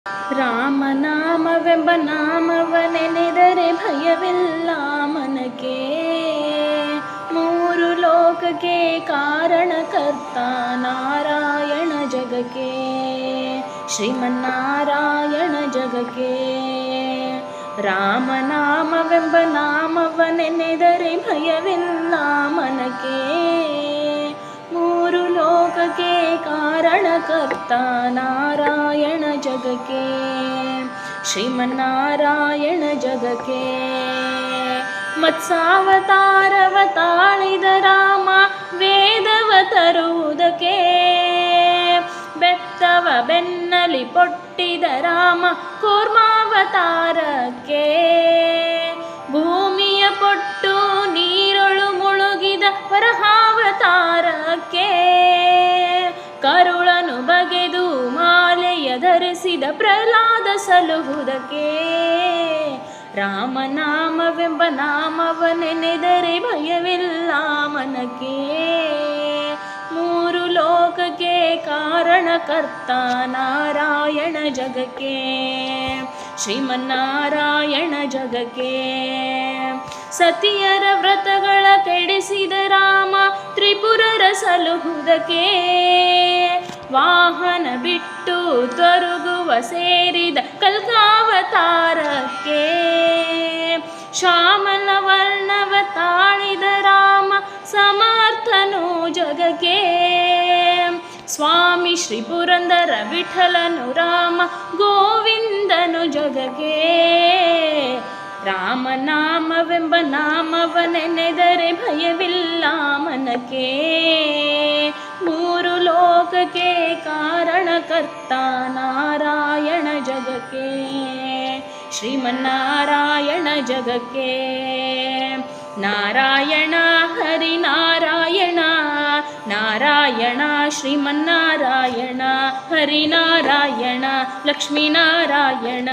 ರಾಮನಾಮವೆಂಬ ನಾಮವನೆನೆದರೆ ಭಯವಿಲ್ಲ ಮನಕ್ಕೆ. ಮೂರು ಲೋಕಕ್ಕೆ ಕಾರಣಕರ್ತ ನಾರಾಯಣ ಜಗಕ್ಕೆ, ಶ್ರೀಮನ್ನಾರಾಯಣ ಜಗಕ್ಕೆ. ರಾಮನಾಮವೆಂಬ ನಾಮವನೆನೆದರೆ ಭಯವಿಲ್ಲ ಮನಕ್ಕೆ. ಮೂರು ಲೋಕಕ್ಕೆ ಕಾರಣಕರ್ತ ನಾರಾಯಣ ಜಗಕ್ಕೆ, ಶ್ರೀಮನ್ನಾರಾಯಣ ಜಗಕ್ಕೆ. ಮತ್ಸಾವತಾರವ ತಾಳಿದ ರಾಮ ವೇದವ ತರುವುದಕ್ಕೆ, ಬೆತ್ತವ ಬೆನ್ನಲಿ ಪೊಟ್ಟಿದ ರಾಮ ಕೂರ್ಮಾವತಾರಕ್ಕೆ. ಭೂಮಿಯ ಪೊಟ್ಟು ನೀರೊಳು ಮುಳುಗಿದ ವರಹಾವತಾರಕ್ಕೆ, ಕರುಳನು ಬಗೆದು ಮಾಲೆಯ ಧರಿಸಿದ ಪ್ರಹ್ಲಾದ ಸಲುಹುದಕ್ಕೆ. ರಾಮನಾಮವೆಂಬ ನಾಮವನೆನೆದರೆ ಭಯವಿಲ್ಲ ಮನಕ್ಕೆ. ಮೂರು ಲೋಕಕ್ಕೆ ಕಾರಣಕರ್ತ ನಾರಾಯಣ ಜಗಕ್ಕೆ, ಶ್ರೀಮನ್ನಾರಾಯಣ ಜಗಕ್ಕೆ. ಸತಿಯರ ವ್ರತಗಳ ಕೆಡಿಸಿದ ರಾಮ ತ್ರಿಪುರರ ಸಲುಹುದಕ್ಕೆ, ವಾಹನ ಬಿಟ್ಟು ತೊರಗುವ ಸೇರಿದ ಕಲ್ಕಾವತಾರಕ್ಕೆ. ಶ್ಯಾಮಲ ವರ್ಣವ ತಾಳಿದ ರಾಮ ಸಮರ್ಥನು ಜಗಕ್ಕೆ, ಸ್ವಾಮಿ ಶ್ರೀ ಪುರಂದರ ವಿಠಲನು ರಾಮ ಗೋವಿಂದನು ಜಗಕ್ಕೆ. ರಾಮನಾಮವೆಂಬ ನಾಮವನೆನೆದರೆ ಭಯವಿಲ್ಲ ಮನಕ್ಕೆ. ಮೂರು ಲೋಕಕ್ಕೆ ಕಾರಣಕರ್ತ ನಾರಾಯಣ ಜಗಕ್ಕೆ, ಶ್ರೀಮನ್ನಾರಾಯಣ ಜಗಕ್ಕೆ. ನಾರಾಯಣ ಹರಿನಾರಾಯಣ, ನಾರಾಯಣ ಶ್ರೀಮನ್ನಾರಾಯಣ, ಹರಿನಾರಾಯಣ ಲಕ್ಷ್ಮೀನಾರಾಯಣ.